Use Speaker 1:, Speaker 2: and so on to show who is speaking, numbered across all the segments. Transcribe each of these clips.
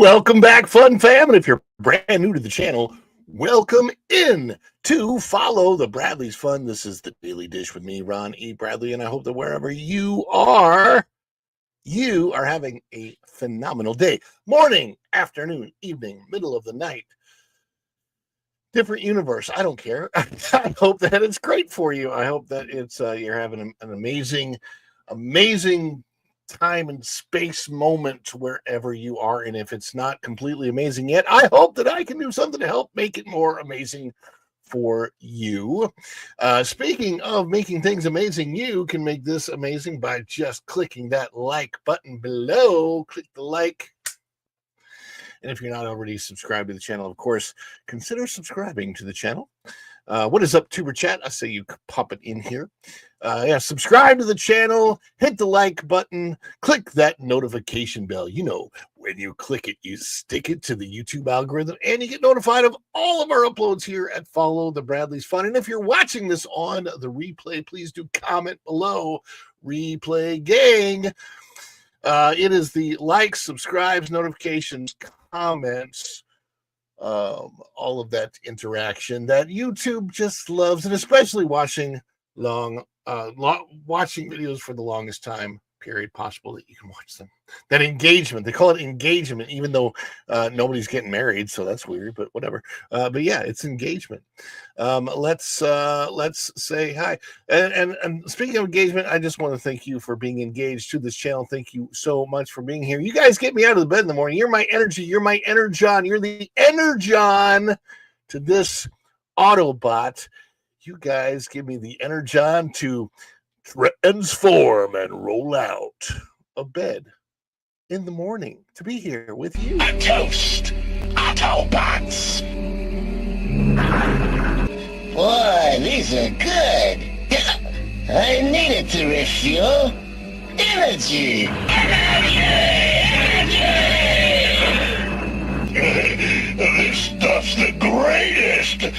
Speaker 1: Welcome back, fun fam. And if you're brand new to the channel, welcome in to Follow the Bradley's Fun. This is the Daily Dish with me, Ron E. Bradley, and I hope that wherever you are having a phenomenal day. Morning, afternoon, evening, middle of the night. Different universe. I don't care. I hope that it's great for you. I hope that it's you're having an amazing time and space moment wherever you are. And if it's not completely amazing yet, I hope that I can do something to help make it more amazing for you. Speaking of making things amazing, you can make this amazing by just clicking that like button below. Click the like. And if you're not already subscribed to the channel, of course, consider subscribing to the channel. What is up, Tuber Chat? I say you pop it in here. Subscribe to the channel, hit the like button, click that notification bell. You know, when you click it, you stick it to the YouTube algorithm, and you get notified of all of our uploads here at Follow the Bradley's Fun. And if you're watching this on the replay, please do comment below. Replay gang. It is the likes, subscribes, notifications, comments, all of that interaction that YouTube just loves, and especially watching watching videos for the longest time period possible that you can watch them. That engagement, they call it engagement, even though nobody's getting married, so that's weird, but whatever. But yeah, it's engagement. Let's say hi. And speaking of engagement, I just want to thank you for being engaged to this channel. Thank you so much for being here. You guys get me out of the bed in the morning. You're my energy. You're my energon. You're the energon to this Autobot. You guys give me the energon to transform and roll out of bed in the morning to be here with you.
Speaker 2: A toast, Autobots. Boy, these are good. I needed to refuel. Energy. This stuff's the greatest.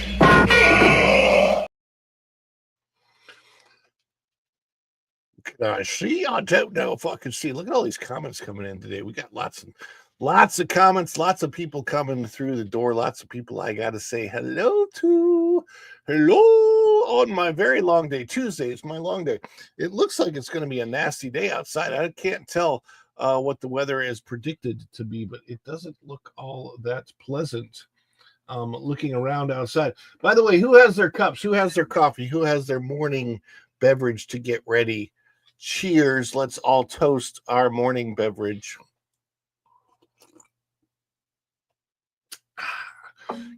Speaker 1: Can I see? I don't know if I can see. Look at all these comments coming in today. We got lots of comments, lots of people coming through the door, lots of people I got to say hello to. Hello on my very long day. Tuesday is my long day. It looks like it's going to be a nasty day outside. I can't tell what the weather is predicted to be, but it doesn't look all that pleasant. Looking around outside. By the way, who has their cups? Who has their coffee? Who has their morning beverage to get ready? Cheers. Let's all toast our morning beverage.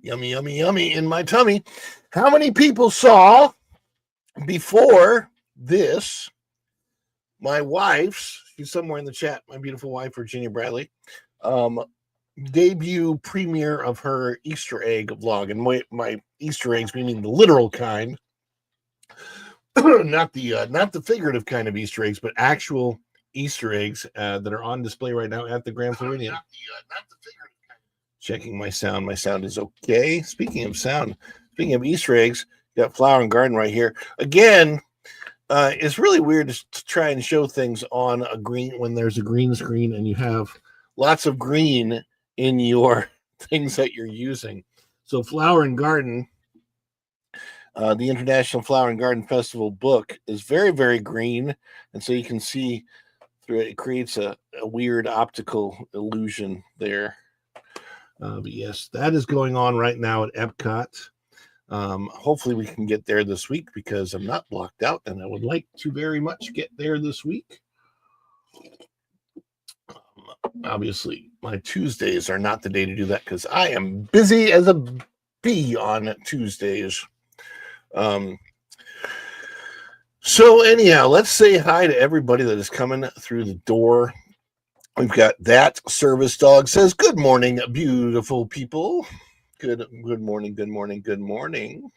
Speaker 1: Yummy, yummy, yummy in my tummy. How many people saw before this my wife's, she's somewhere in the chat, my beautiful wife, Virginia Bradley, debut premiere of her Easter egg vlog? And my Easter eggs meaning the literal kind. Not the figurative kind of Easter eggs, but actual Easter eggs that are on display right now at the Grand Floridian. Not the figurative kind. Checking my sound. My sound is okay. Speaking of sound, speaking of Easter eggs, got Flower and Garden right here. Again, it's really weird to try and show things on a green when there's a green screen and you have lots of green in your things that you're using. So Flower and Garden. The International Flower and Garden Festival book is very, very green. And so you can see through it creates a weird optical illusion there. But yes, that is going on right now at Epcot. Hopefully we can get there this week because I'm not blocked out and I would like to very much get there this week. Obviously, my Tuesdays are not the day to do that because I am busy as a bee on Tuesdays. So anyhow, let's say hi to everybody that is coming through the door. We've got that service dog says, good morning, beautiful people. Good morning, good morning, good morning.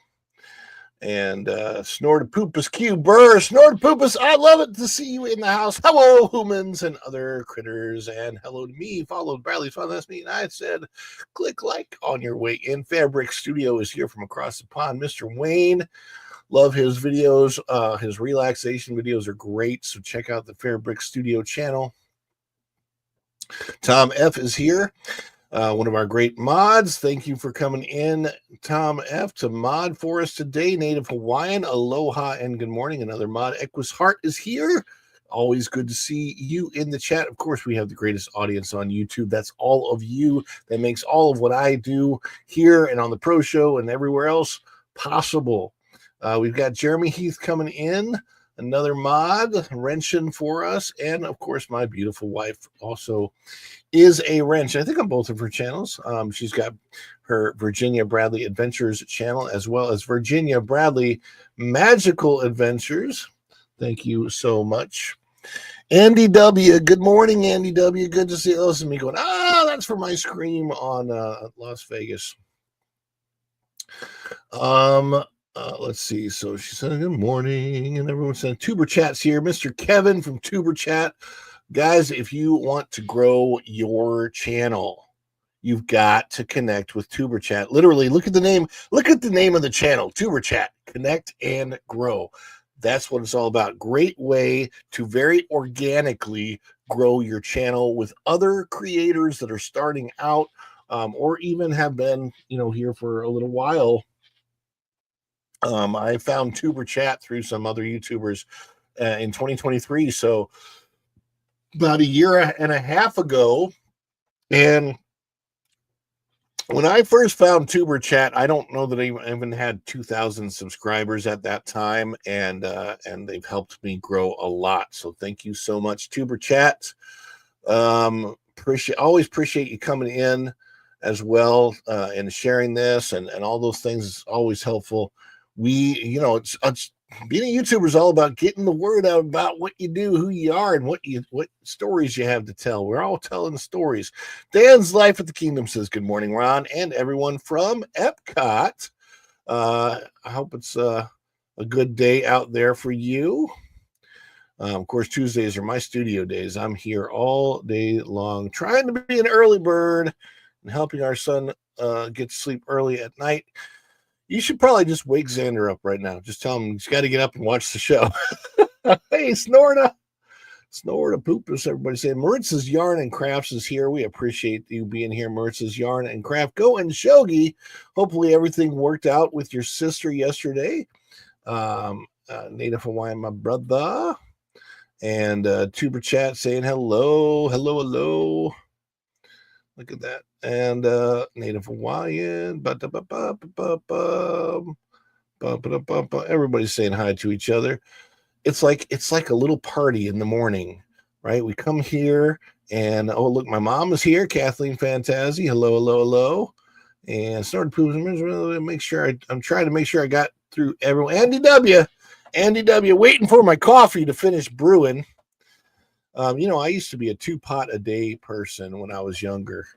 Speaker 1: And Snortopoopas Q Burr, Snortopoopas, I love it to see you in the house. Hello, humans and other critters, and hello to me. Followed Bradley's Fun. That's me. And I said, click like on your way in. Fabric Studio is here from across the pond. Mr. Wayne, love his videos. His relaxation videos are great. So check out the Fairbrick Studio channel. Tom F is here. one of our great mods. Thank you for coming in, Tom F., to mod for us today. Native Hawaiian, aloha and good morning. Another mod, Equus Heart, is here. Always good to see you in the chat. Of course, we have the greatest audience on YouTube. That's all of you that makes all of what I do here and on the Pro Show and everywhere else possible. We've got Jeremy Heath coming in, another mod, wrenching for us. And, of course, my beautiful wife also is a wrench. I think on both of her channels. She's got her Virginia Bradley Adventures channel as well as Virginia Bradley Magical Adventures. Thank you so much. Andy W. Good morning, Andy W. Good to see you. Listen to me going, that's for my scream on Las Vegas. Let's see. So she said good morning, and everyone said Tuber Chat's here. Mr. Kevin from Tuber Chat. Guys, if you want to grow your channel, you've got to connect with Tuber Chat. Literally, look at the name. Look at the name of the channel, Tuber Chat. Connect and grow. That's what it's all about. Great way to very organically grow your channel with other creators that are starting out, or even have been, here for a little while. I found Tuber Chat through some other YouTubers in 2023. So about a year and a half ago, and when I first found Tuber Chat, I don't know that I even had 2,000 subscribers at that time, and they've helped me grow a lot. So thank you so much, Tuber Chat. Always appreciate you coming in as well, and sharing this and all those things is always helpful. It's being a YouTuber is all about getting the word out about what you do, who you are, and what stories you have to tell. We're all telling stories. Dan's Life at the Kingdom says, good morning, Ron, and everyone from Epcot. I hope it's a good day out there for you. Of course, Tuesdays are my studio days. I'm here all day long trying to be an early bird and helping our son get to sleep early at night. You should probably just wake Xander up right now. Just tell him he's got to get up and watch the show. Hey, Snorta Poopus, everybody saying. Maritz's Yarn and Crafts is here. We appreciate you being here, Maritz's Yarn and Craft. Go and Shogi. Hopefully everything worked out with your sister yesterday. Native Hawaiian, my brother. And Tuber Chat saying hello. Look at that. And Native Hawaiian. Everybody's saying hi to each other. It's like a little party in the morning, right? We come here and look, my mom is here, Kathleen Fantazi. Hello. And started pooping. I'm trying to make sure I got through everyone. Andy W, waiting for my coffee to finish brewing. I used to be a 2-pot a day person when I was younger.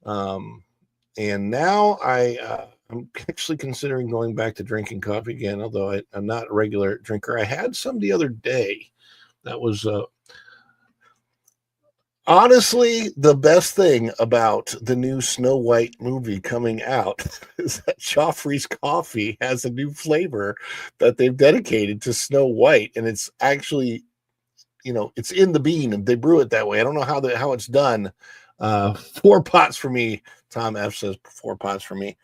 Speaker 1: And now I'm actually considering going back to drinking coffee again, although I'm not a regular drinker. I had some the other day. That was honestly the best thing about the new Snow White movie coming out is that Joffrey's coffee has a new flavor that they've dedicated to Snow White, and it's actually, it's in the bean and they brew it that way. I don't know how it's done. 4 pots for me. Tom F says 4 pots for me.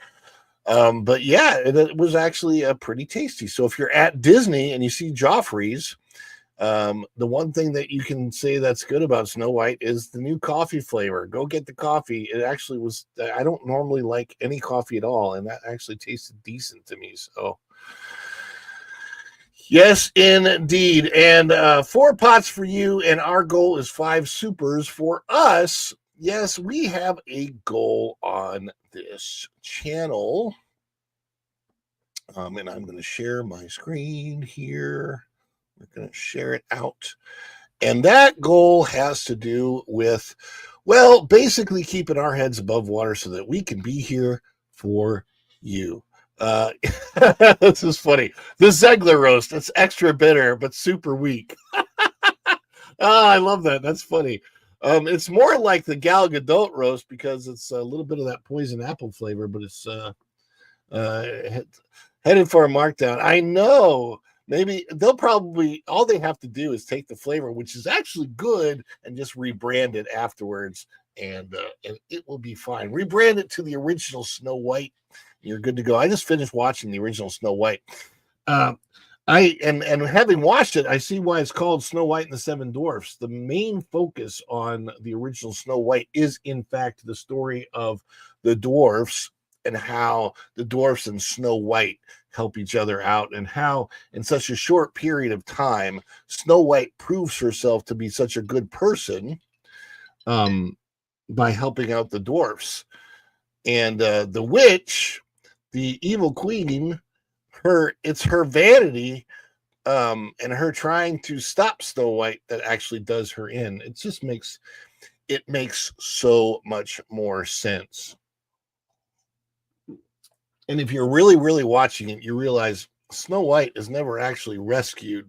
Speaker 1: But yeah, it was actually pretty tasty. So if you're at Disney and you see Joffrey's, the one thing that you can say that's good about Snow White is the new coffee flavor. Go get the coffee. It actually was, I don't normally like any coffee at all, and that actually tasted decent to me. So yes, indeed. And 4 pots for you, and our goal is 5 supers for us. Yes, we have a goal on this channel. And I'm going to share my screen here. We're going to share it out. And that goal has to do with, basically keeping our heads above water so that we can be here for you. This is funny. The Zegler roast, it's extra bitter, but super weak. I love that. That's funny. It's more like the Gal Gadot roast because it's a little bit of that poison apple flavor, but it's headed for a markdown. I know. Maybe all they have to do is take the flavor, which is actually good, and just rebrand it afterwards. and it will be fine. Rebrand it to the original Snow White. You're good to go. I just finished watching the original Snow White. And having watched it, I see why it's called Snow White and the Seven Dwarfs. The main focus on the original Snow White is, in fact, the story of the dwarfs and how the dwarfs and Snow White help each other out, and how in such a short period of time, Snow White proves herself to be such a good person by helping out the dwarfs. And the witch, the evil queen, it's her vanity and her trying to stop Snow White that actually does her in. It just makes so much more sense. And if you're really, really watching it, you realize Snow White is never actually rescued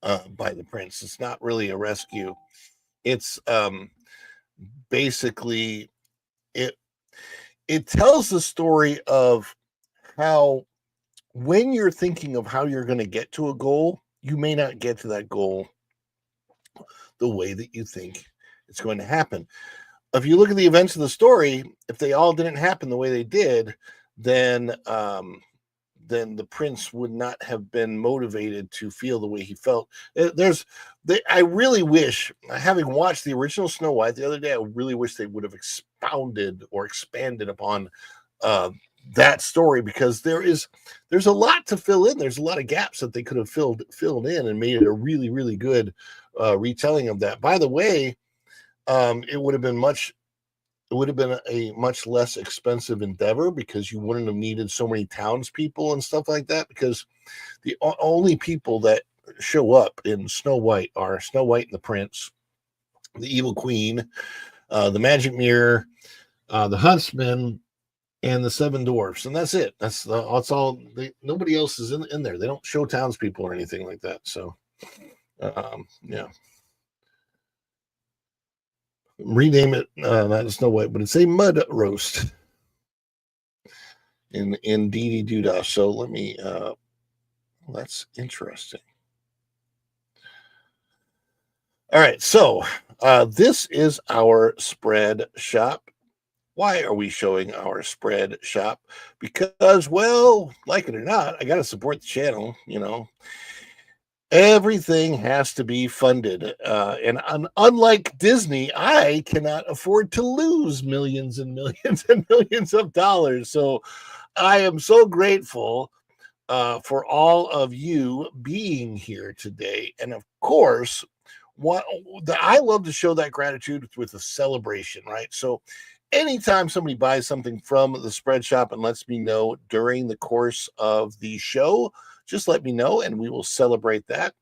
Speaker 1: by the prince. It's not really a rescue. It's basically it tells the story of how, when you're thinking of how you're going to get to a goal, you may not get to that goal the way that you think it's going to happen. If you look at the events of the story, if they all didn't happen the way they did, then the prince would not have been motivated to feel the way he felt. I really wish, having watched the original Snow White the other day, I really wish they would have expounded or expanded upon that story, because there's a lot to fill in. There's a lot of gaps that they could have filled in and made it a really, really good retelling of that. By the way, it would have been a much less expensive endeavor, because you wouldn't have needed so many townspeople and stuff like that, because the only people that show up in Snow White are Snow White and the prince, the evil queen, the magic mirror, the huntsman, and the seven dwarfs, and that's it. That's all. Nobody else is in there. They don't show townspeople or anything like that. So, yeah. Rename it not Snow White, but it's a mud roast in Dee Dee Doodah. So let me. That's interesting. All right, so this is our spread shop. Why are we showing our spread shop? Because, well, like it or not, I got to support the channel. Everything has to be funded. And unlike Disney, I cannot afford to lose millions and millions and millions of dollars. So I am so grateful for all of you being here today. And of course, I love to show that gratitude with a celebration, right? So anytime somebody buys something from the spread shop and lets me know during the course of the show, just let me know and we will celebrate that.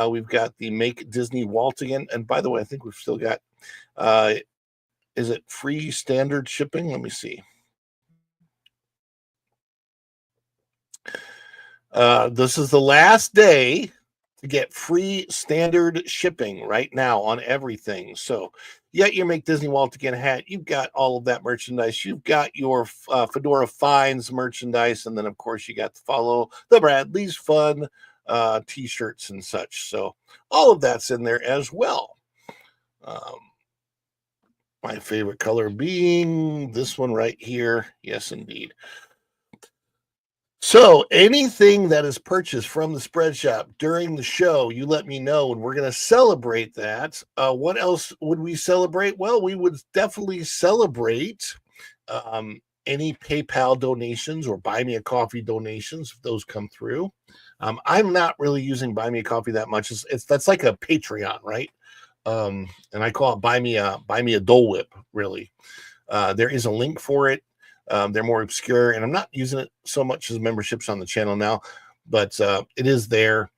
Speaker 1: We've got the Make Disney Walt again. And by the way, I think we've still got, is it free standard shipping? Let me see. This is the last day to get free standard shipping right now on everything. So you got your Make Disney Walt Again hat. You've got all of that merchandise. You've got your Fedora Finds merchandise. And then, of course, you got to follow the Bradley's Fun t-shirts and such. So all of that's in there as well. My favorite color being this one right here. Yes, indeed. So anything that is purchased from the spread shop during the show, you let me know, and we're going to celebrate that. What else would we celebrate? Well, we would definitely celebrate any PayPal donations or Buy Me a Coffee donations, if those come through. I'm not really using Buy Me a Coffee that much. That's like a Patreon, right? And I call it Buy Me a Dole Whip, really. There is a link for it. They're more obscure, and I'm not using it so much as memberships on the channel now, but it is there.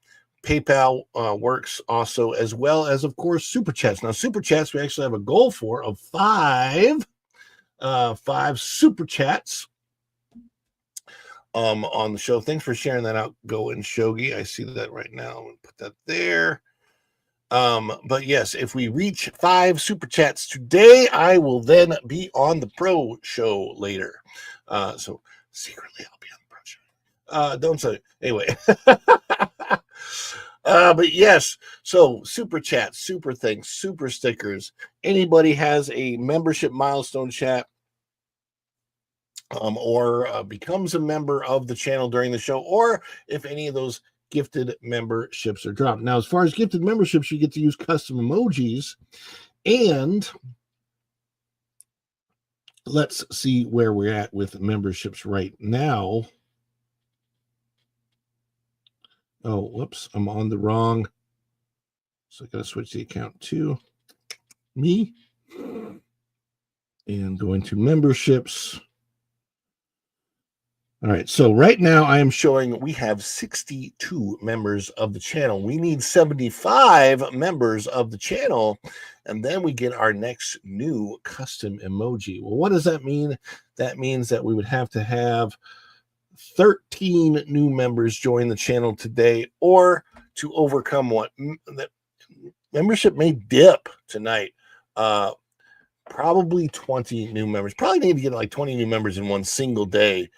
Speaker 1: PayPal works also, as well as, of course, Super Chats. Now, Super Chats, we actually have a goal of five Super Chats on the show. Thanks for sharing that out, Go and Shogi. I see that right now. I'm going to put that there. But yes, if we reach 5 Super Chats today, I will then be on the Pro Show later. So secretly, I'll be on the Pro Show. Don't say it. Anyway. But yes, so super chats, super things, super stickers. Anybody has a membership milestone chat, or becomes a member of the channel during the show, or if any of those gifted memberships are dropped. Now, as far as gifted memberships, you get to use custom emojis, and let's see where we're at with memberships right now. Oh, whoops, I'm on the wrong. So I got to switch the account to me and go into memberships. All right, so right now I am showing we have 62 members of the channel. We need 75 members of the channel, and then we get our next new custom emoji. Well, what does that mean? That means that we would have to have 13 new members join the channel today, or to overcome what that membership may dip tonight. Probably 20 new members. Probably need to get like 20 new members in one single day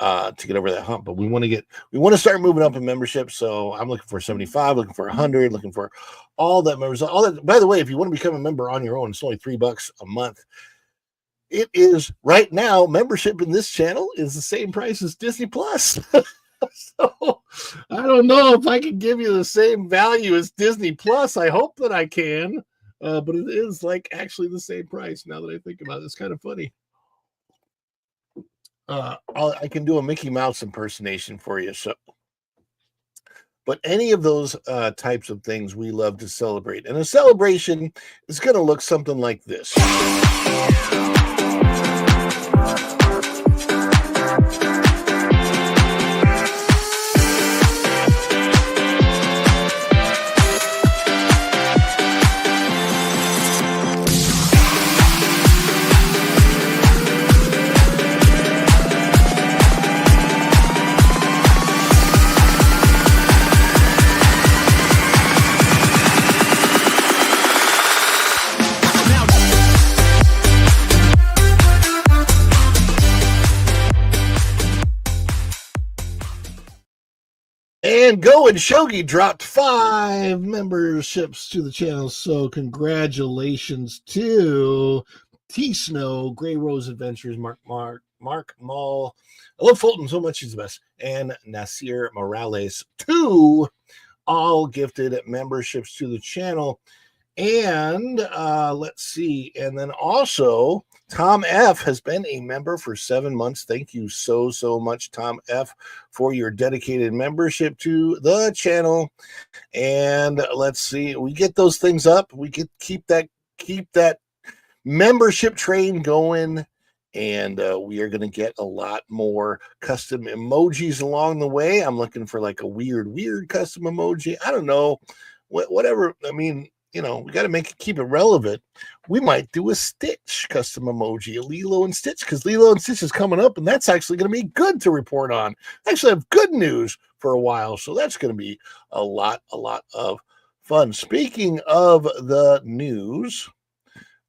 Speaker 1: to get over that hump. But we want to start moving up in membership. So I'm looking for 75, looking for 100, looking for all that members. All that. By the way, if you want to become a member on your own, it's only $3 a month. It is right now. Membership in this channel is the same price as Disney Plus. So I don't know if I can give you the same value as Disney Plus. I hope that I can, but it is like actually the same price now that I think about it. It's kind of funny. I can do a Mickey Mouse impersonation for you. So, but any of those types of things we love to celebrate, and a celebration is going to look something like this. And Go and Shogi dropped 5 memberships to the channel. So congratulations to T Snow, Gray Rose Adventures, Mark Mall. I love Fulton so much, he's the best. And Nasir Morales, 2 all gifted memberships to the channel. And let's see. And then also Tom F has been a member for 7 months. Thank you so much, Tom F, for your dedicated membership to the channel. And let's see, we get those things up. We could keep that membership train going. And we are going to get a lot more custom emojis along the way. I'm looking for like a weird custom emoji. I don't know, whatever. I mean, you know, we got to keep it relevant. We might do a Stitch custom emoji, a Lilo and Stitch, because Lilo and Stitch is coming up, and that's actually going to be good to report on. I actually have good news for a while, so that's going to be a lot of fun. Speaking of the news,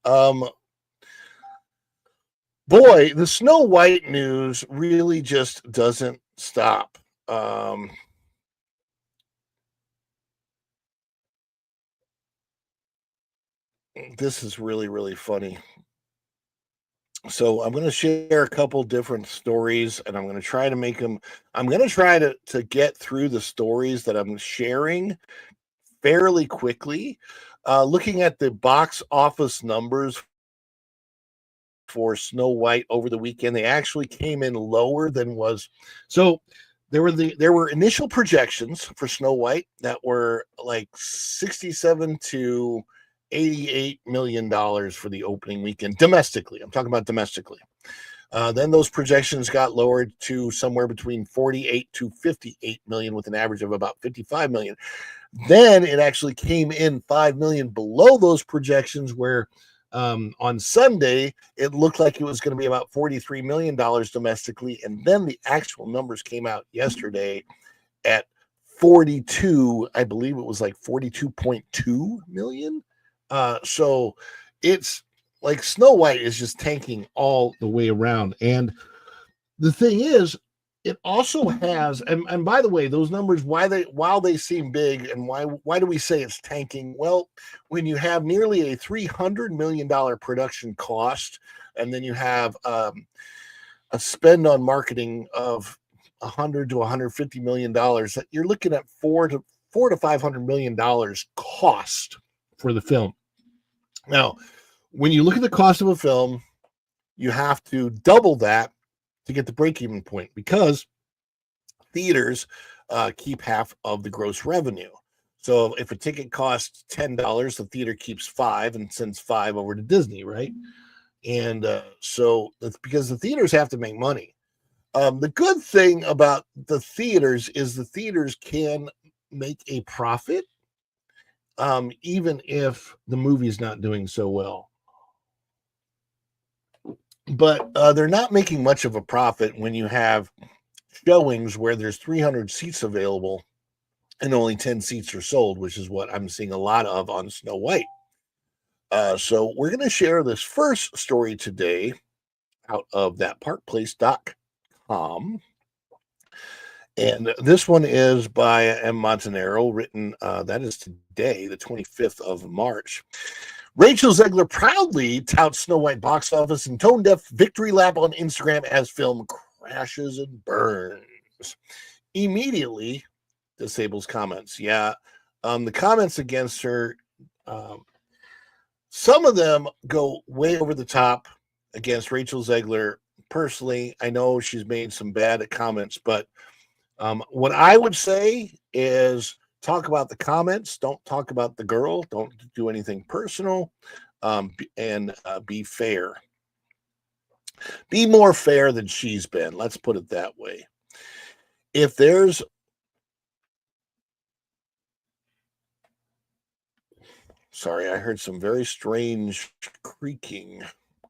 Speaker 1: boy, the Snow White news really just doesn't stop. This is really funny. So I'm going to share a couple different stories, and I'm going to try to make them. I'm going to try to get through the stories that I'm sharing fairly quickly. Looking at the box office numbers for Snow White over the weekend, they actually came in lower than was. So there were initial projections for Snow White that were like 67 to $88 million for the opening weekend domestically. I'm talking about domestically. Then those projections got lowered to somewhere between 48 to 58 million, with an average of about 55 million. Then it actually came in 5 million below those projections, where on Sunday it looked like it was going to be about $43 million domestically. And then the actual numbers came out yesterday at 42, I believe it was like 42.2 million. So it's like Snow White is just tanking all the way around. And the thing is, it also has, and by the way, those numbers, while they seem big, and why do we say it's tanking? Well, when you have nearly a $300 million production cost, and then you have a spend on marketing of $100 to $150 million, that you're looking at four to $500 million cost for the film. Now, when you look at the cost of a film, you have to double that to get the break-even point, because theaters keep half of the gross revenue. So if a ticket costs $10, the theater keeps $5 and sends $5 over to Disney, right? And so that's because the theaters have to make money. The good thing about the theaters is the theaters can make a profit, even if the movie's not doing so well. But they're not making much of a profit when you have showings where there's 300 seats available and only 10 seats are sold, which is what I'm seeing a lot of on Snow White. So we're going to share this first story today out of thatparkplace.com. And this one is by M. Montanaro, written, that is today, the 25th of March. Rachel Zegler proudly touts Snow White box office and tone-deaf victory lap on Instagram as film crashes and burns. Immediately disables comments. Yeah, the comments against her, some of them go way over the top against Rachel Zegler. Personally, I know she's made some bad comments, but what I would say is talk about the comments. Don't talk about the girl. Don't do anything personal, and be fair. Be more fair than she's been. Let's put it that way. If there's Sorry, I heard some very strange creaking.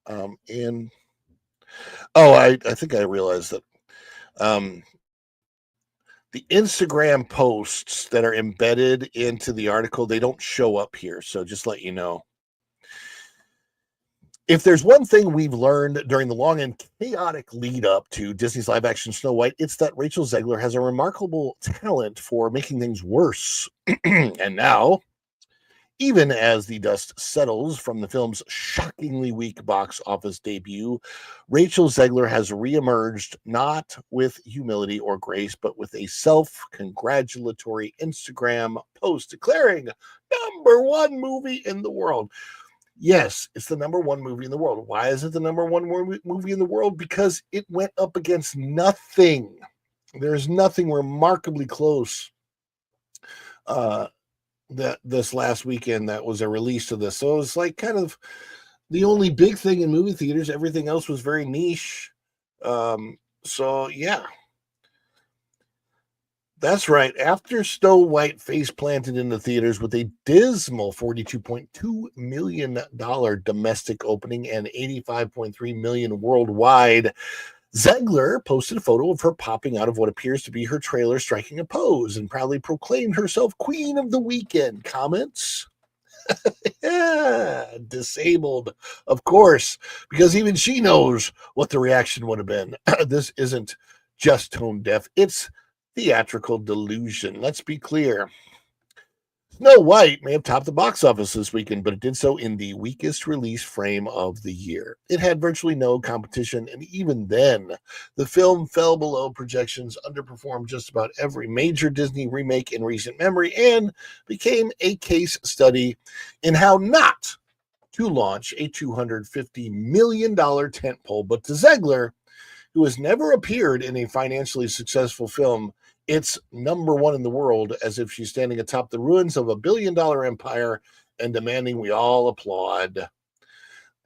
Speaker 1: And I think I realized that the Instagram posts that are embedded into the article, they don't show up here. So just let you know. If there's one thing we've learned during the long and chaotic lead up to Disney's live action Snow White, it's that Rachel Zegler has a remarkable talent for making things worse. And now, even as the dust settles from the film's shockingly weak box office debut, Rachel Zegler has reemerged not with humility or grace, but with a self-congratulatory Instagram post declaring #1 movie in the world. Yes, it's the #1 movie in the world. Why is it the #1 movie in the world? Because it went up against nothing. There's nothing remarkably close that this last weekend that was a release to this. So it was like kind of the only big thing in movie theaters. Everything else was very niche. So yeah. That's right. After Snow White face planted in the theaters with a dismal $42.2 million domestic opening and $85.3 million worldwide, Zegler posted a photo of her popping out of what appears to be her trailer, striking a pose, and proudly proclaimed herself Queen of the Weekend. Comments? Yeah, disabled, of course, because even she knows what the reaction would have been. This isn't just tone deaf, it's theatrical delusion. Let's be clear. Snow White may have topped the box office this weekend, but it did so in the weakest release frame of the year. It had virtually no competition, and even then, the film fell below projections, underperformed just about every major Disney remake in recent memory, and became a case study in how not to launch a $250 million tentpole. But to Zegler, who has never appeared in a financially successful film, it's #1 in the world, as if she's standing atop the ruins of a billion-dollar empire and demanding we all applaud.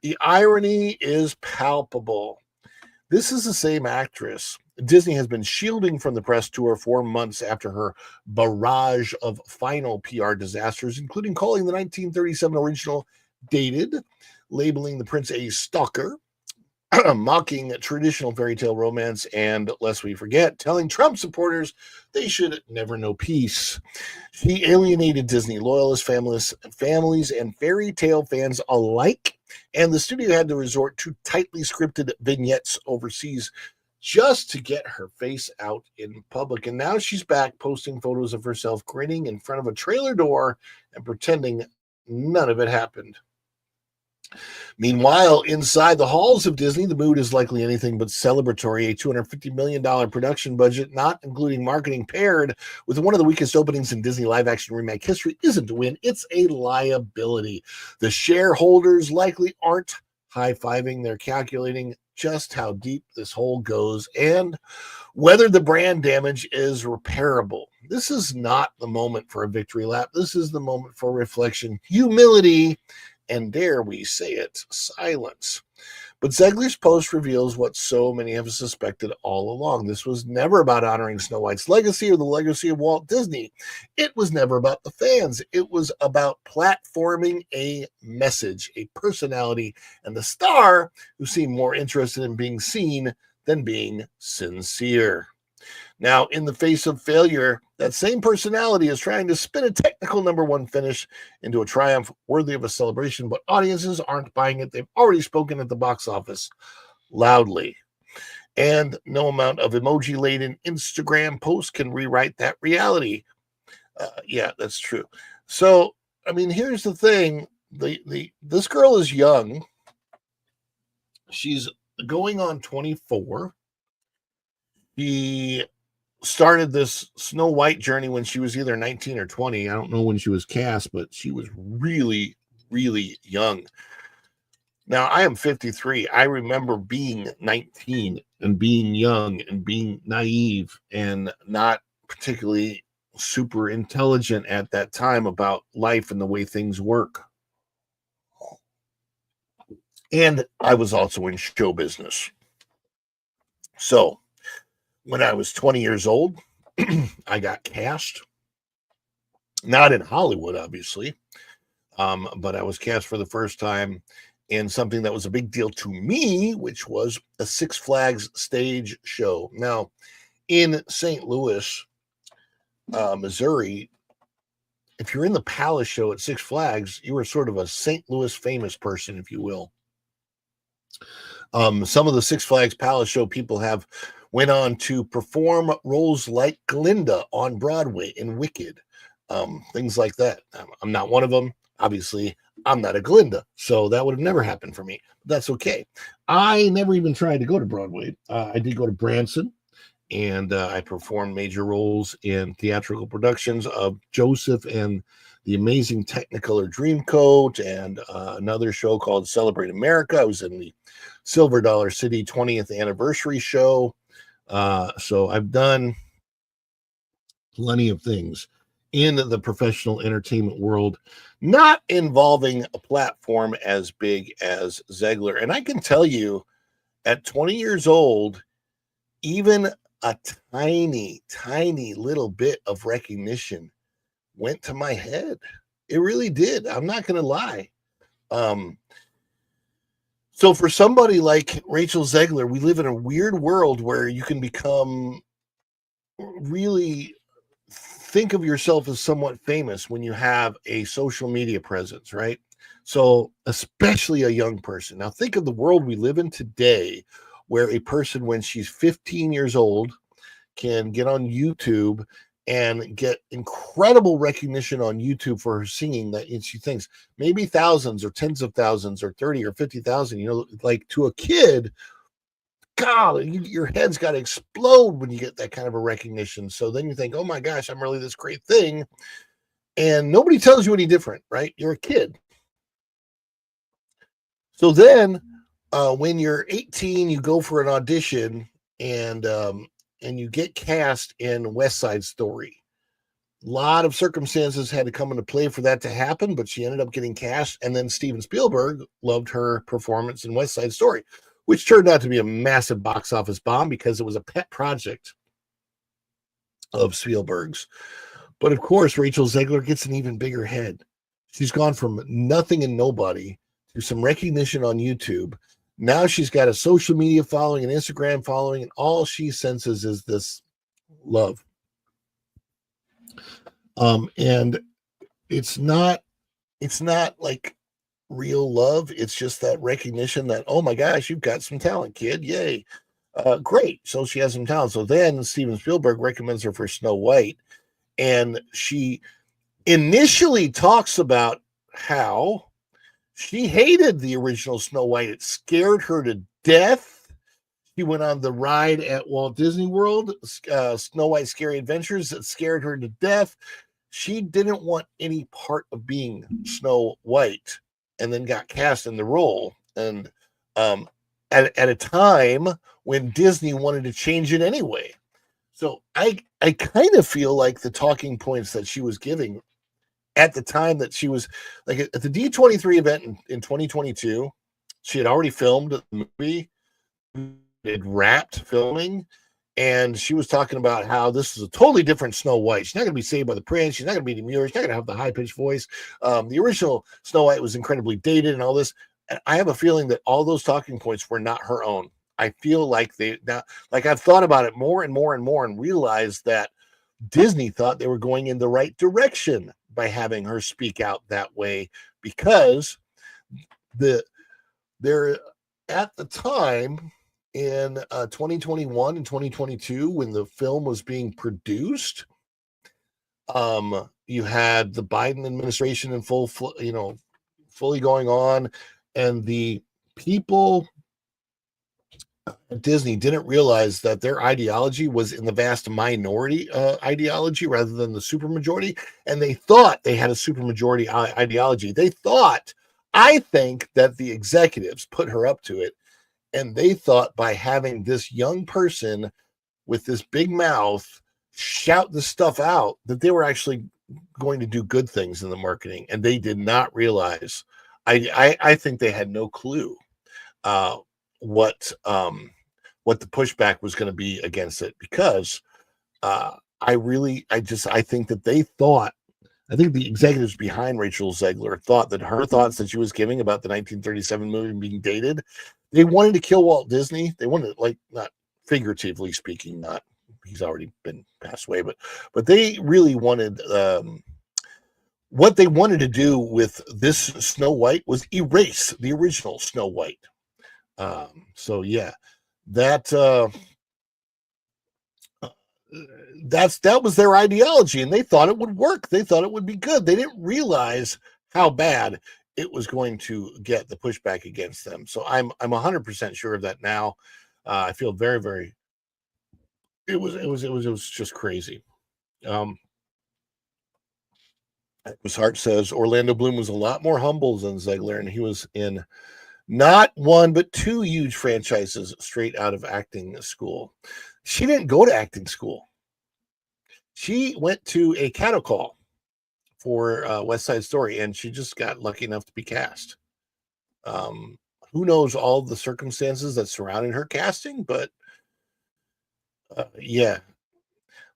Speaker 1: The irony is palpable. This is the same actress Disney has been shielding from the press tour for months after her barrage of final PR disasters, including calling the 1937 original dated, labeling the prince a stalker, mocking traditional fairy tale romance, and, lest we forget, telling Trump supporters they should never know peace. She alienated Disney loyalists, families, and fairy tale fans alike, and the studio had to resort to tightly scripted vignettes overseas just to get her face out in public. And now she's back posting photos of herself grinning in front of a trailer door and pretending none of it happened. Meanwhile, inside the halls of Disney, the mood is likely anything but celebratory. A $250 million production budget, not including marketing, paired with one of the weakest openings in Disney live-action remake history isn't a win. It's a liability. The shareholders likely aren't high-fiving. They're calculating just how deep this hole goes and whether the brand damage is repairable. This is not the moment for a victory lap. This is the moment for reflection, humility, and dare we say it, silence. But Zegler's post reveals what so many have suspected all along. This was never about honoring Snow White's legacy or the legacy of Walt Disney. It was never about the fans. It was about platforming a message, a personality, and the star who seemed more interested in being seen than being sincere. Now, in the face of failure, that same personality is trying to spin a technical #1 finish into a triumph worthy of a celebration, but audiences aren't buying it. They've already spoken at the box office loudly. And no amount of emoji-laden Instagram posts can rewrite that reality. Yeah, that's true. So, I mean, here's the thing. This girl is young. She's going on 24. She started this Snow White journey when she was either 19 or 20. I don't know when she was cast, but she was really, really young. Now, I am 53. I remember being 19 and being young and being naive and not particularly super intelligent at that time about life and the way things work. And I was also in show business. So, when I was 20 years old, I got cast. Not in Hollywood, obviously, but I was cast for the first time in something that was a big deal to me, which was a Six Flags stage show. Now, in St. Louis, Missouri, if you're in the Palace show at Six Flags, you were sort of a St. Louis famous person, if you will. Some of the Six Flags Palace show people went on to perform roles like Glinda on Broadway in Wicked, things like that. I'm not one of them. Obviously, I'm not a Glinda, so that would have never happened for me. But that's okay. I never even tried to go to Broadway. I did go to Branson, and I performed major roles in theatrical productions of Joseph and the Amazing Technicolor Dreamcoat and another show called Celebrate America. I was in the Silver Dollar City 20th anniversary show. So I've done plenty of things in the professional entertainment world, not involving a platform as big as Zegler. And I can tell you, at 20 years old, even a tiny, tiny little bit of recognition went to my head. It really did. I'm not going to lie. So for somebody like Rachel Zegler, we live in a weird world where you can become really think of yourself as somewhat famous when you have a social media presence, right? So especially a young person. Now think of the world we live in today, where a person, when she's 15 years old, can get on YouTube and get incredible recognition on YouTube for her singing, that she thinks maybe thousands or tens of thousands or 30 or 50,000, like to a kid, God, your head's got to explode when you get that kind of a recognition. So then you think, oh my gosh, I'm really this great thing. And nobody tells you any different, right? You're a kid. So then when you're 18, you go for an audition and you get cast in West Side Story. A lot of circumstances had to come into play for that to happen, but she ended up getting cast. And then Steven Spielberg loved her performance in West Side Story, which turned out to be a massive box office bomb because it was a pet project of Spielberg's. But of course, Rachel Zegler gets an even bigger head. She's gone from nothing and nobody to some recognition on YouTube. Now she's got a social media following, an Instagram following, and all she senses is this love. And it's not like real love. It's just that recognition that, oh my gosh, you've got some talent, kid. Yay. Great. So she has some talent. So then Steven Spielberg recommends her for Snow White, and she initially talks about how she hated the original Snow White. It scared her to death. She went on the ride at Walt Disney World, Snow White Scary Adventures. It scared her to death. She didn't want any part of being Snow White, and then got cast in the role. And um, at a time when Disney wanted to change it anyway. So I kind of feel like the talking points that she was giving at the time that she was like at the D23 event in 2022, she had already filmed the movie, it wrapped filming, and she was talking about how this is a totally different Snow White. She's not going to be saved by the prince. She's not going to be demure. She's not going to have the high pitched voice. The original Snow White was incredibly dated and all this. And I have a feeling that all those talking points were not her own. I feel like I've thought about it more and more and more and realized that Disney thought they were going in the right direction by having her speak out that way, because they're at the time in 2021 and 2022 when the film was being produced, you had the Biden administration in fully going on, and the people Disney didn't realize that their ideology was in the vast minority ideology rather than the supermajority. And they thought they had a supermajority ideology. I think that the executives put her up to it. And they thought by having this young person with this big mouth shout this stuff out, that they were actually going to do good things in the marketing. And they did not realize. I think they had no clue what the pushback was going to be against it, because I think that I think the executives behind Rachel Zegler thought that her thoughts that she was giving about the 1937 movie being dated, they wanted to kill Walt Disney. They wanted, like, not figuratively speaking, not, he's already been passed away, but they really wanted, what they wanted to do with this Snow White was erase the original Snow White. So yeah, that that was their ideology, and they thought it would work. They thought it would be good. They didn't realize how bad it was going to get the pushback against them. So I'm 100% sure of that now. I feel very, very. It was just crazy. Chris Hart says Orlando Bloom was a lot more humble than Zegler, and he was in not one but two huge franchises straight out of acting school. She didn't go to acting school. She went to a cattle call for West Side Story, and she just got lucky enough to be cast. Who knows all the circumstances that surrounded her casting, but yeah.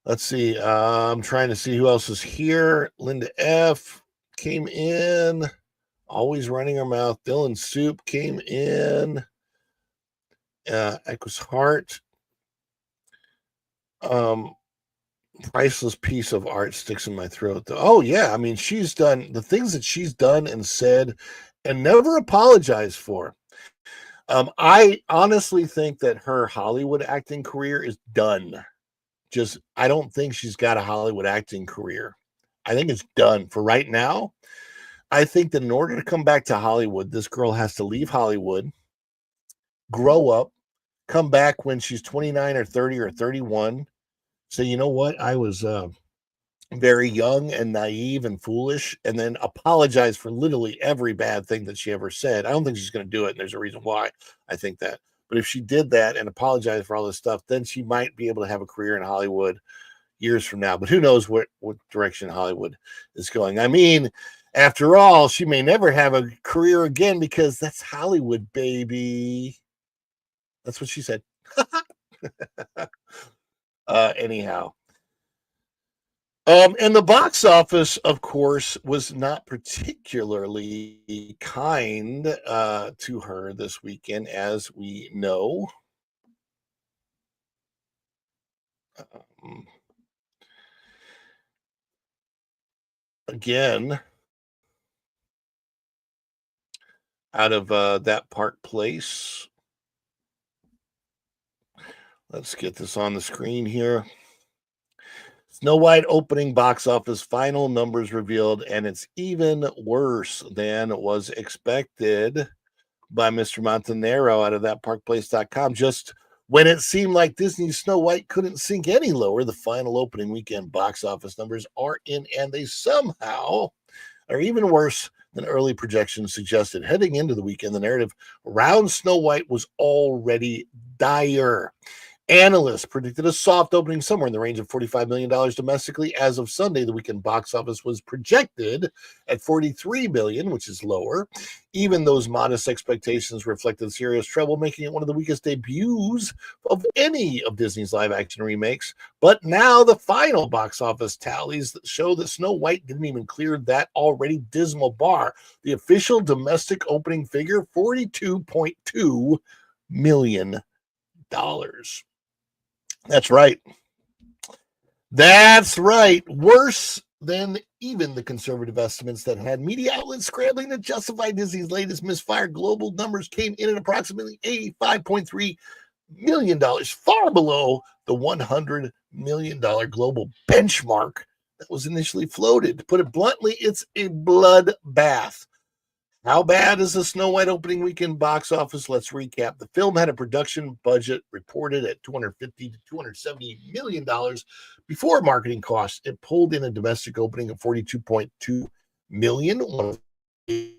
Speaker 1: Let's see. I'm trying to see who else is here. Linda F. came in, always running her mouth. Dylan Soup came in. Echo's Heart. Priceless piece of art sticks in my throat. Oh yeah, I mean, she's done the things that she's done and said and never apologized for. I honestly think that her Hollywood acting career is done. I don't think she's got a Hollywood acting career. I think it's done for right now. I think that in order to come back to Hollywood, this girl has to leave Hollywood, grow up, come back when she's 29 or 30 or 31. Say, you know what? I was very young and naive and foolish, and then apologize for literally every bad thing that she ever said. I don't think she's going to do it, and there's a reason why I think that. But if she did that and apologized for all this stuff, then she might be able to have a career in Hollywood years from now. But who knows what direction Hollywood is going. I mean, after all, she may never have a career again because that's Hollywood, baby. That's what she said. Anyhow. And the box office, of course, was not particularly kind to her this weekend, as we know. Again, out of that Park Place, Let's get this on the screen here. Snow White opening box office final numbers revealed, and it's even worse than was expected by Mr. Montanero out of thatparkplace.com. Just when it seemed like Disney's Snow White couldn't sink any lower, the final opening weekend box office numbers are in, and they somehow are even worse than early projections suggested. Heading into the weekend, the narrative around Snow White was already dire. Analysts predicted a soft opening somewhere in the range of $45 million domestically. As of Sunday, the weekend box office was projected at $43 million, which is lower. Even those modest expectations reflected serious trouble, making it one of the weakest debuts of any of Disney's live-action remakes. But now the final box office tallies show that Snow White didn't even clear that already dismal bar. The official domestic opening figure, $42.2 million. That's right. That's right. Worse than even the conservative estimates that had media outlets scrambling to justify Disney's latest misfire. Global numbers came in at approximately $85.3 million, far below the $100 million global benchmark that was initially floated. To put it bluntly, it's a bloodbath. How bad is the Snow White opening weekend box office? Let's recap. The film had a production budget reported at $250 to $270 million before marketing costs. It pulled in a domestic opening of $42.2 million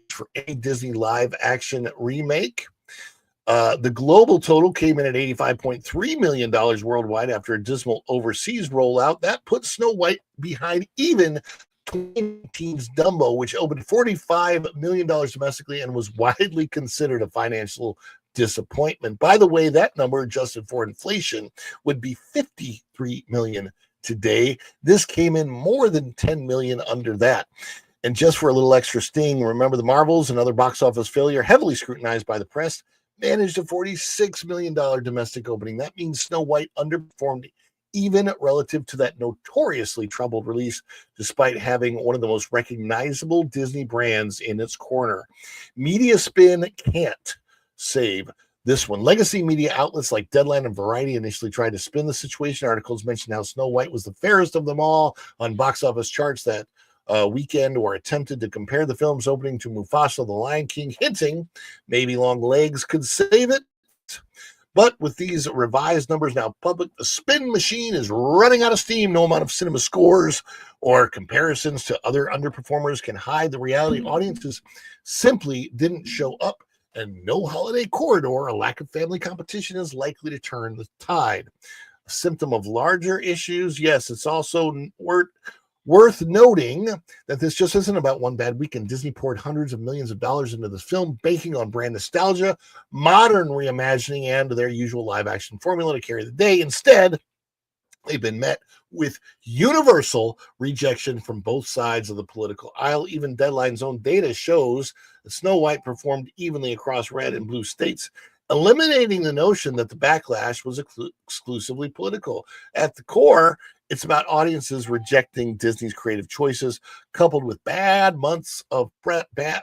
Speaker 1: for any Disney live action remake. The global total came in at $85.3 million worldwide after a dismal overseas rollout. That puts Snow White behind even team's Dumbo, which opened $45 million domestically and was widely considered a financial disappointment. By the way, that number adjusted for inflation would be $53 million today. This came in more than $10 million under that. And just for a little extra sting, remember the Marvels, another box office failure, heavily scrutinized by the press, managed a $46 million domestic opening. That means Snow White underperformed even relative to that notoriously troubled release, despite having one of the most recognizable Disney brands in its corner. Media spin can't save this one. Legacy media outlets like Deadline and Variety initially tried to spin the situation. Articles mentioned how Snow White was the fairest of them all on box office charts that weekend, or attempted to compare the film's opening to Mufasa the Lion King, hinting maybe long legs could save it. But with these revised numbers now public, the spin machine is running out of steam. No amount of cinema scores or comparisons to other underperformers can hide the reality. Audiences simply didn't show up, and no holiday corridor, a lack of family competition, is likely to turn the tide. A symptom of larger issues. Yes, it's also worth noting that this just isn't about one bad weekend. Disney poured hundreds of millions of dollars into this film, banking on brand nostalgia, modern reimagining, and their usual live-action formula to carry the day. Instead, they've been met with universal rejection from both sides of the political aisle. Even Deadline's own data shows that Snow White performed evenly across red and blue states, eliminating the notion that the backlash was exclusively political. At the core, it's about audiences rejecting Disney's creative choices, coupled with months of bad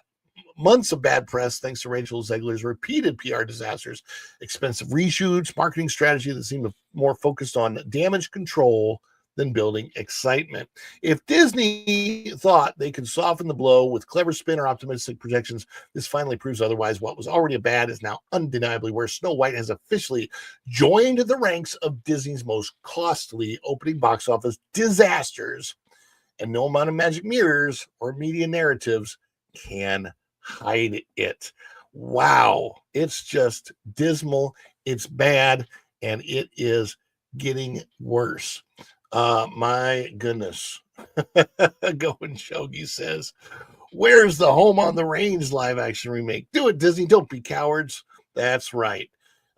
Speaker 1: press, thanks to Rachel Zegler's repeated PR disasters, expensive reshoots, marketing strategy that seemed more focused on damage control than building excitement. If Disney thought they could soften the blow with clever spin or optimistic projections, this finally proves otherwise. What was already bad is now undeniably worse. Snow White has officially joined the ranks of Disney's most costly opening box office disasters, and no amount of magic mirrors or media narratives can hide it. Wow, it's just dismal, it's bad, and it is getting worse. My goodness. Going Shogi says, where's the Home on the Range live action remake? Do it, Disney. Don't be cowards. That's right.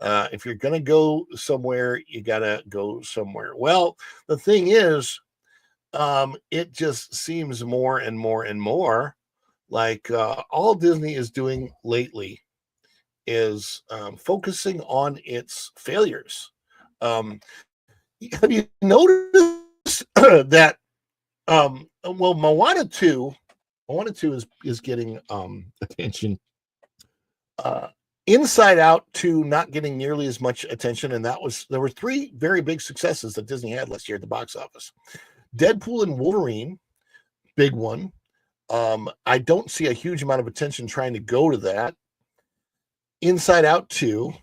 Speaker 1: If you're going to go somewhere, you got to go somewhere. Well, the thing is, it just seems more and more and more like all Disney is doing lately is focusing on its failures. Have you noticed that Moana 2 is getting attention Inside Out 2 not getting nearly as much attention, and there were three very big successes that Disney had last year at the box office. Deadpool and Wolverine, big one. I don't see a huge amount of attention trying to go to that. Inside Out 2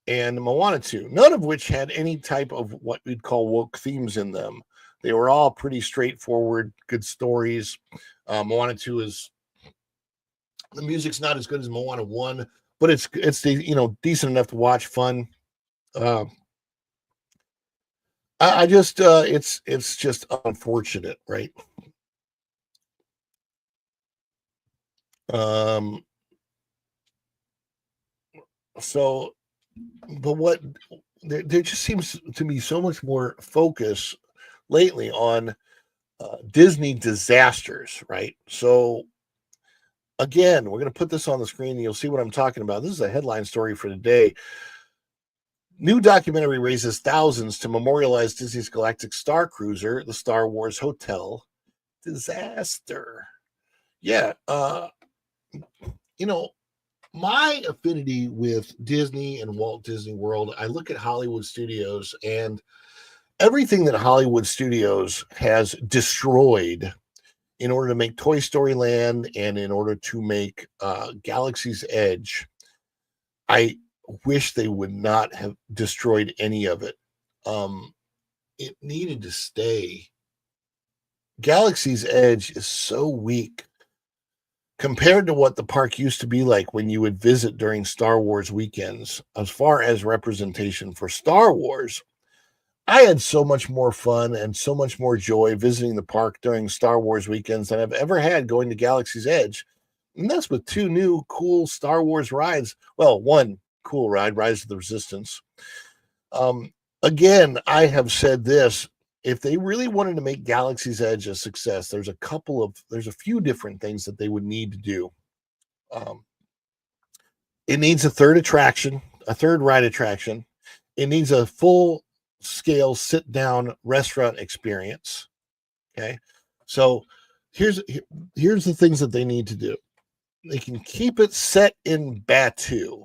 Speaker 1: and Moana 2, none of which had any type of what we'd call woke themes in them. They were all pretty straightforward, good stories. Moana 2 is, the music's not as good as Moana 1, but it's the, decent enough to watch, fun. I just it's just unfortunate, right? So, but what there just seems to be so much more focus lately on Disney disasters, right? So again, we're going to put this on the screen and you'll see what I'm talking about. This is a headline story for today. New documentary raises thousands to memorialize Disney's Galactic Star Cruiser, the Star Wars Hotel disaster. Yeah, my affinity with Disney and Walt Disney World, I look at Hollywood Studios and everything that Hollywood Studios has destroyed in order to make Toy Story Land and in order to make Galaxy's Edge. I wish they would not have destroyed any of it. It needed to stay. Galaxy's Edge is so weak compared to what the park used to be like when you would visit during Star Wars weekends. As far as representation for Star Wars, I had so much more fun and so much more joy visiting the park during Star Wars weekends than I've ever had going to Galaxy's Edge. And that's with two new cool Star Wars rides. Well, one cool ride, Rise of the Resistance. Again, I have said this. If they really wanted to make Galaxy's Edge a success, there's a few different things that they would need to do. It needs a third ride attraction. It needs a full scale sit down restaurant experience. Okay. So here's the things that they need to do. They can keep it set in Batuu,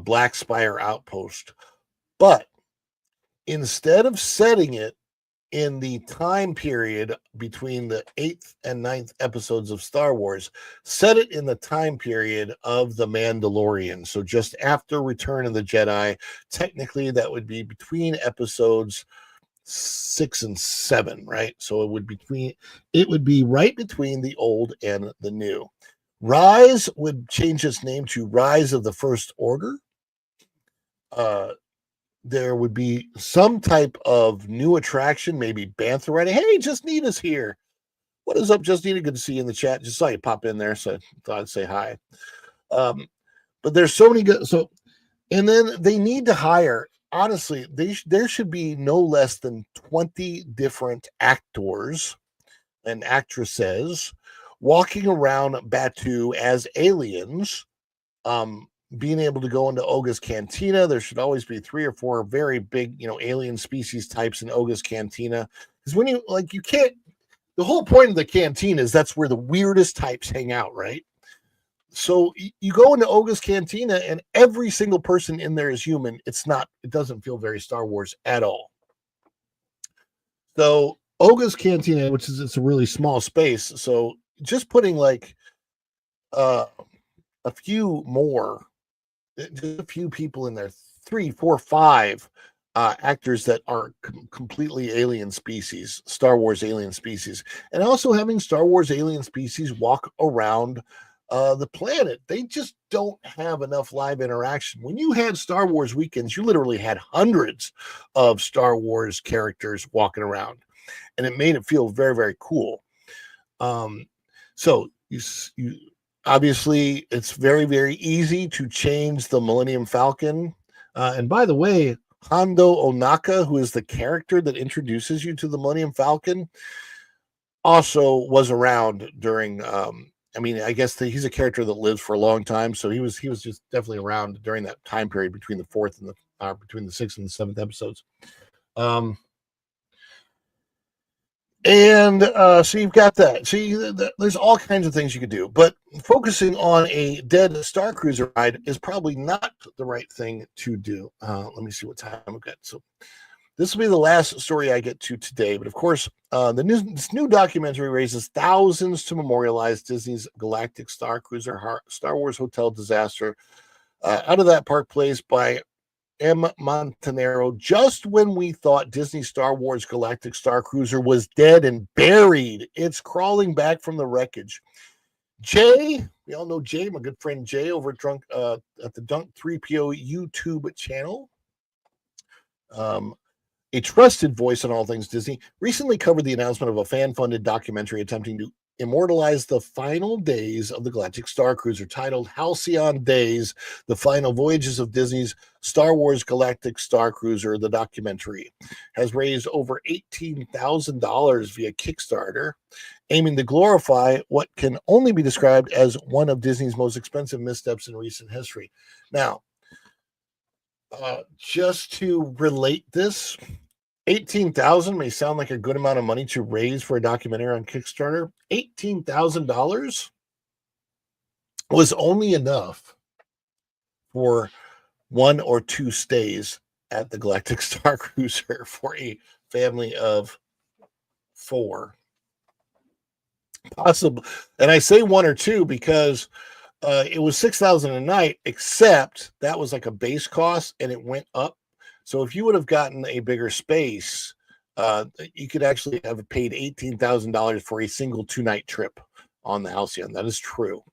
Speaker 1: Black Spire Outpost, but instead of setting it in the time period between the 8th and 9th episodes of Star Wars, set it in the time period of The Mandalorian. So just after Return of the Jedi, technically that would be between episodes 6 and 7, right? So it would be right between the old and the new. Rise would change its name to Rise of the First Order. There would be some type of new attraction, maybe Bantha riding. Hey, Just Nita's here. What is up, Just Nita? Good to see you in the chat. Just saw you pop in there, so I thought I'd say hi. But there's so many good. So, and then they need to hire. Honestly, there should be no less than 20 different actors and actresses walking around Batuu as aliens. Being able to go into Oga's Cantina. There should always be 3 or 4 very big, alien species types in Oga's Cantina. Because when you can't, the whole point of the cantina is that's where the weirdest types hang out, right? So you go into Oga's Cantina and every single person in there is human. It doesn't feel very Star Wars at all. So Oga's Cantina, it's a really small space. So just putting a few more, just a few people in there, 3, 4, 5 actors that are completely alien species, Star Wars alien species, and also having Star Wars alien species walk around the planet. They just don't have enough live interaction. When you had Star Wars weekends, you literally had hundreds of Star Wars characters walking around, and it made it feel very, very cool. So you obviously, it's very, very easy to change the Millennium Falcon. And by the way, Hondo Onaka, who is the character that introduces you to the Millennium Falcon, also was around during. I guess he's a character that lives for a long time, so he was just definitely around during that time period between the 4th and between the 6th and the 7th episodes. And so you've got that. See, there's all kinds of things you could do, but focusing on a dead Star Cruiser ride is probably not the right thing to do. Let me see what time I've got. So this will be the last story I get to today. But of course, this new documentary raises thousands to memorialize Disney's Galactic Star Cruiser Star Wars Hotel disaster. Out of that Park Place by M. Montanaro, just when we thought Disney Star Wars Galactic Star Cruiser was dead and buried, it's crawling back from the wreckage. Jay, we all know Jay, my good friend Jay over at the Dunk 3PO YouTube channel. A trusted voice on all things Disney, recently covered the announcement of a fan-funded documentary attempting to immortalize the final days of the Galactic Star Cruiser, titled Halcyon Days, The Final Voyages of Disney's Star Wars Galactic Star Cruiser. The documentary has raised over $18,000 via Kickstarter, aiming to glorify what can only be described as one of Disney's most expensive missteps in recent history. Now, just to relate this, 18,000 may sound like a good amount of money to raise for a documentary on Kickstarter. $18,000 was only enough for 1 or 2 stays at the Galactic Star Cruiser for a family of 4. Possible. And I say 1 or 2 because it was $6,000 a night, except that was like a base cost and it went up. So if you would have gotten a bigger space, you could actually have paid $18,000 for a single 2-night trip on the Halcyon. That is true.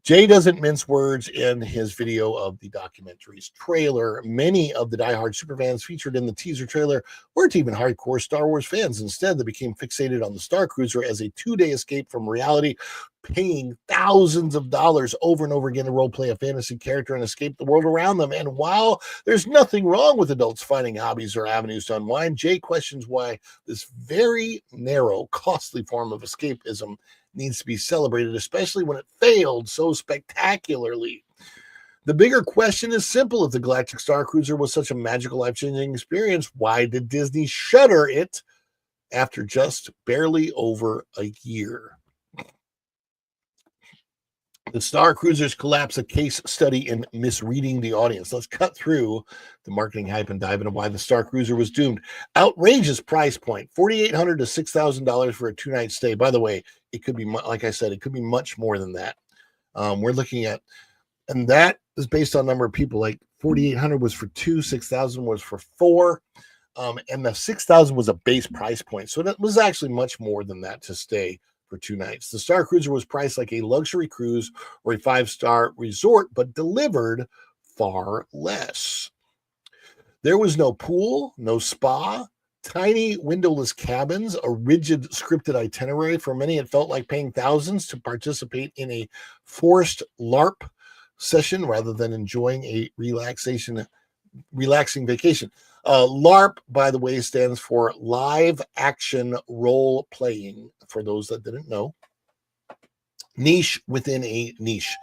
Speaker 1: Jay doesn't mince words in his video of the documentary's trailer. Many of the diehard superfans featured in the teaser trailer weren't even hardcore Star Wars fans. Instead, they became fixated on the Star Cruiser as a 2-day escape from reality, paying thousands of dollars over and over again to roleplay a fantasy character and escape the world around them. And while there's nothing wrong with adults finding hobbies or avenues to unwind, Jay questions why this very narrow, costly form of escapism needs to be celebrated, especially when it failed so spectacularly. The bigger question is simple. If the Galactic Star Cruiser was such a magical, life-changing experience, why did Disney shutter it after just barely over a year? The Star Cruiser's collapse, a case study in misreading the audience. Let's cut through the marketing hype and dive into why the Star Cruiser was doomed. Outrageous price point, $4,800 to $6,000 for a 2-night stay. By the way, it could be, like I said, it could be much more than that. We're looking at, and that is based on number of people. Like 4,800 was for 2, 6,000 was for 4, and the 6,000 was a base price point. So that was actually much more than that to stay for 2 nights. The Star Cruiser was priced like a luxury cruise or a 5-star resort, but delivered far less. There was no pool, no spa, tiny windowless cabins, a rigid scripted itinerary. For many, it felt like paying thousands to participate in a forced LARP session rather than enjoying a relaxing vacation. LARP, by the way, stands for live action role playing, for those that didn't know. Niche within a niche.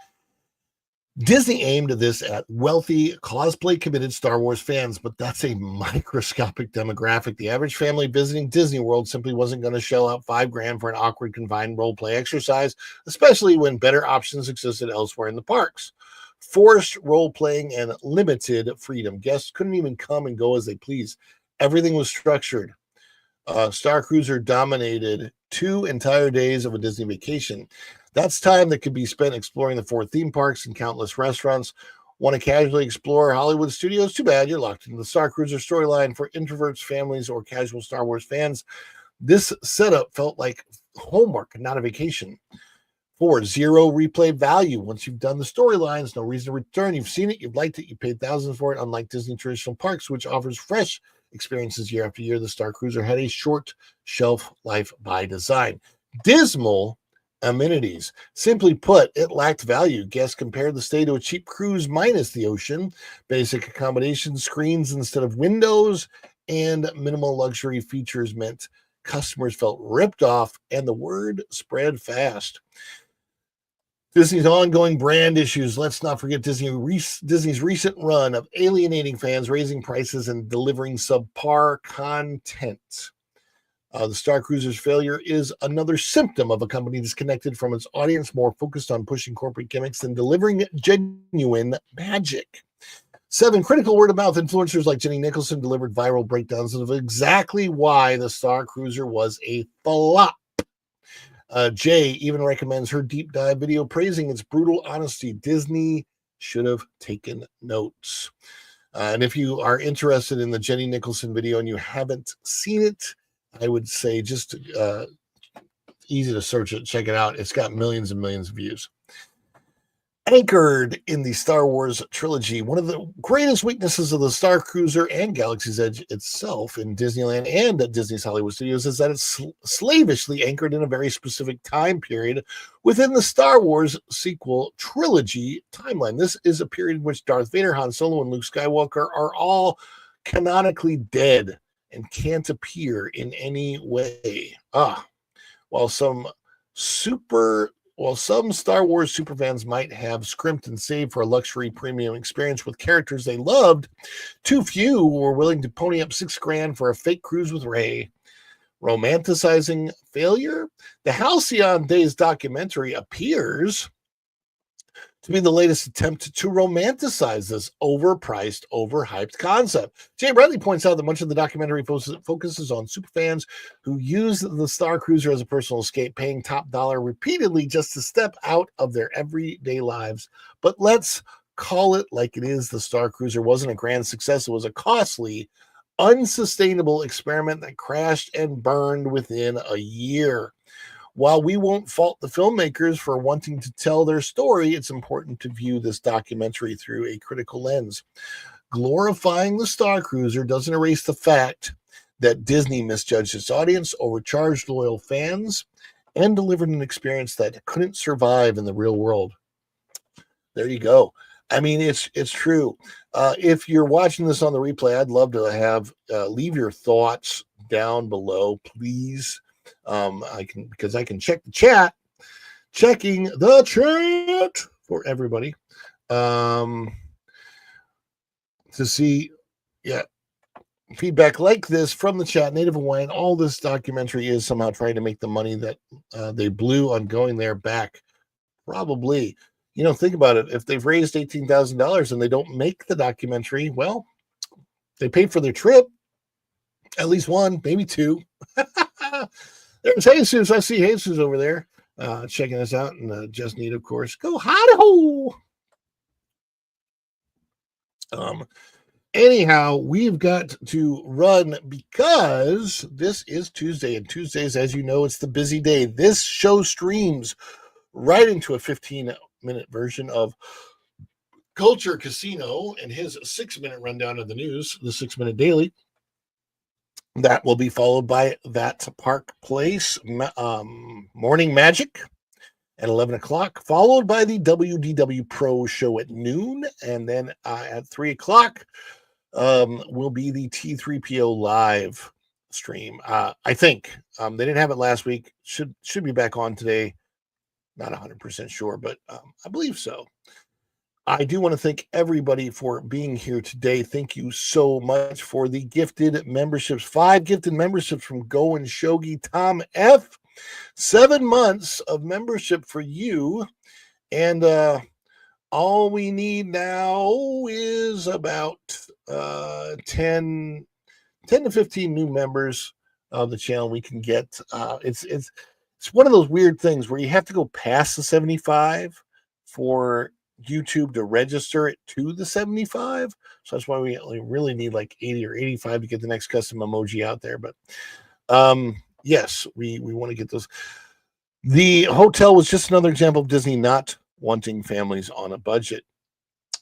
Speaker 1: Disney aimed this at wealthy, cosplay-committed Star Wars fans, but that's a microscopic demographic. The average family visiting Disney World simply wasn't going to shell out $5,000 for an awkward, confined role-play exercise, especially when better options existed elsewhere in the parks. Forced role-playing and limited freedom. Guests couldn't even come and go as they please. Everything was structured. Star Cruiser dominated 2 entire days of a Disney vacation. That's time that could be spent exploring the 4 theme parks and countless restaurants. Want to casually explore Hollywood studios? Too bad, you're locked into the Star Cruiser storyline. For introverts, families, or casual Star Wars fans, this setup felt like homework, not a vacation. 4, zero replay value. Once you've done the storylines, no reason to return. You've seen it, you've liked it, you paid thousands for it. Unlike Disney traditional parks, which offers fresh experiences year after year, the Star Cruiser had a short shelf life by design. Dismal amenities. Simply put, it lacked value. Guests compared the stay to a cheap cruise minus the ocean. Basic accommodations, screens instead of windows, and minimal luxury features meant customers felt ripped off, and the word spread fast. Disney's ongoing brand issues. Let's not forget Disney's recent run of alienating fans, raising prices, and delivering subpar content. The Star Cruiser's failure is another symptom of a company disconnected from its audience, more focused on pushing corporate gimmicks than delivering genuine magic. 7, critical word-of-mouth influencers like Jenny Nicholson delivered viral breakdowns of exactly why the Star Cruiser was a flop. Jay even recommends her deep dive video praising its brutal honesty. Disney should have taken notes. And if you are interested in the Jenny Nicholson video and you haven't seen it, I would say just easy to search it, check it out. It's got millions and millions of views. Anchored in the Star Wars trilogy, one of the greatest weaknesses of the Star Cruiser and Galaxy's Edge itself in Disneyland and at Disney's Hollywood Studios is that it's slavishly anchored in a very specific time period within the Star Wars sequel trilogy timeline. This is a period in which Darth Vader, Han Solo, and Luke Skywalker are all canonically dead and can't appear in any way. While some Star Wars superfans might have scrimped and saved for a luxury premium experience with characters they loved, too few were willing to pony up $6,000 for a fake cruise with Rey. Romanticizing failure? The Halcyon Days documentary appears to be the latest attempt to romanticize this overpriced, overhyped concept. Jay Bradley points out that much of the documentary focuses on superfans who use the Star Cruiser as a personal escape, paying top dollar repeatedly just to step out of their everyday lives. But let's call it like it is. The Star Cruiser wasn't a grand success. It was a costly, unsustainable experiment that crashed and burned within a year. While we won't fault the filmmakers for wanting to tell their story, it's important to view this documentary through a critical lens. Glorifying the Star Cruiser doesn't erase the fact that Disney misjudged its audience, overcharged loyal fans, and delivered an experience that couldn't survive in the real world. There you go. I mean, it's true. If you're watching this on the replay, I'd love to have leave your thoughts down below, please. I can check the chat, checking the chat for everybody to see feedback like this from the chat. Native Hawaiian, all this documentary is somehow trying to make the money that they blew on going there back. Probably, think about it. If they've raised $18,000 and they don't make the documentary, well, they paid for their trip, at least one, maybe two. There's Jesus. I see Jesus over there checking us out. And Just Need, of course. Go hi-ho! Anyhow, we've got to run because this is Tuesday. And Tuesdays, as you know, it's the busy day. This show streams right into a 15-minute version of Culture Casino and his 6-minute rundown of the news, the 6-minute daily. That will be followed by That Park Place Morning Magic at 11 o'clock, followed by the WDW Pro show at noon. And then at 3 o'clock will be the T3PO live stream. I think they didn't have it last week. Should be back on today. Not 100% sure, but I believe so. I do want to thank everybody for being here today. Thank you so much for the gifted memberships. 5 gifted memberships from Go and Shogi Tom F. 7 months of membership for you. And all we need now is about 10 to 15 new members of the channel we can get. It's one of those weird things where you have to go past the 75 for YouTube to register it to the 75. So that's why we really need like 80 or 85 to get the next custom emoji out there. But yes, we want to get those. The hotel was just another example of Disney not wanting families on a budget.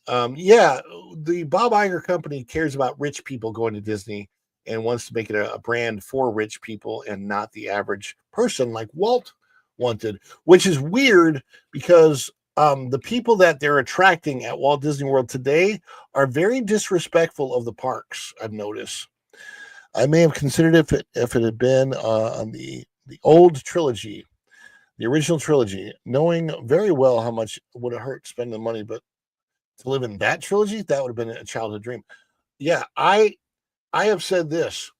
Speaker 1: The Bob Iger company cares about rich people going to Disney and wants to make it a brand for rich people and not the average person like Walt wanted, which is weird because the people that they're attracting at Walt Disney World today are very disrespectful of the parks, I've noticed. I may have considered if it had been on the old trilogy, the original trilogy, knowing very well how much it would have hurt spending the money, but to live in that trilogy, that would have been a childhood dream. Yeah, I have said this.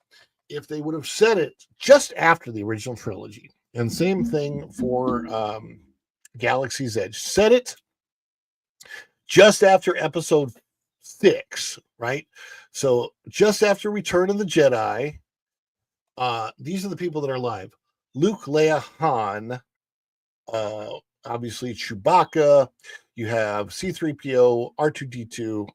Speaker 1: if they would have said it just after the original trilogy, and same thing for Galaxy's Edge, said it just after episode 6, right? So just after Return of the Jedi, these are the people that are alive: Luke, Leia, Han, obviously Chewbacca. You have C-3PO, R2-D2.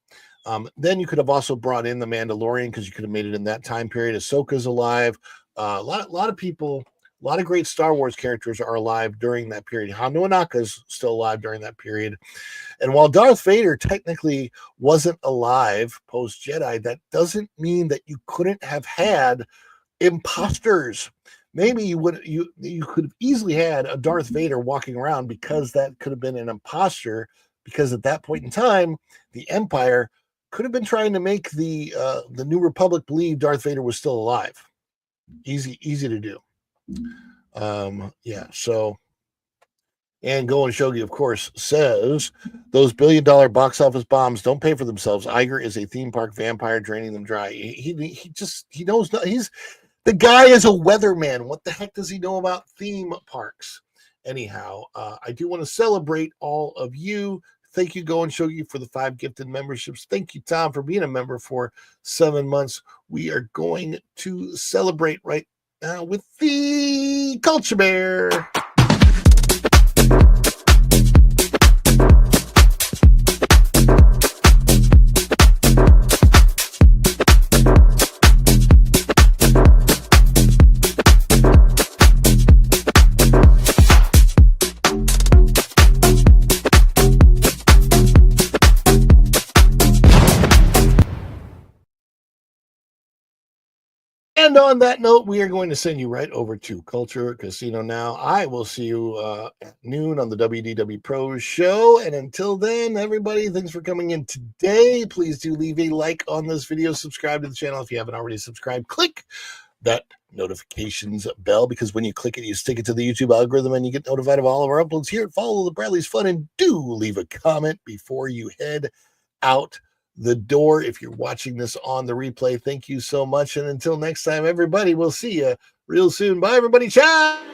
Speaker 1: Then you could have also brought in the Mandalorian because you could have made it in that time period. Ahsoka's alive. A lot of people, a lot of great Star Wars characters are alive during that period. Hondo Ohnaka's still alive during that period. And while Darth Vader technically wasn't alive post-Jedi, that doesn't mean that you couldn't have had imposters. Maybe you could have easily had a Darth Vader walking around, because that could have been an imposter, because at that point in time, the Empire could have been trying to make the New Republic believe Darth Vader was still alive. Easy to do. So, and Go and Shogi, of course, says those billion-dollar box office bombs don't pay for themselves. Iger is a theme park vampire draining them dry. He knows not, the guy is a weatherman. What the heck does he know about theme parks? Anyhow, I do want to celebrate all of you. Thank you, Go and Shogi, for the 5 gifted memberships. Thank you, Tom, for being a member for 7 months. We are going to celebrate right now with the Culture Bear. And on that note, we are going to send you right over to Culture Casino now. I will see you at noon on the WDW Pros show. And until then, everybody, thanks for coming in today. Please do leave a like on this video. Subscribe to the channel if you haven't already subscribed. Click that notifications bell, because when you click it, you stick it to the YouTube algorithm and you get notified of all of our uploads here. Follow the Bradley's Fun, and do leave a comment before you head out the door. If you're watching this on the replay, thank you so much. And until next time, everybody, we'll see you real soon. Bye, everybody. Ciao.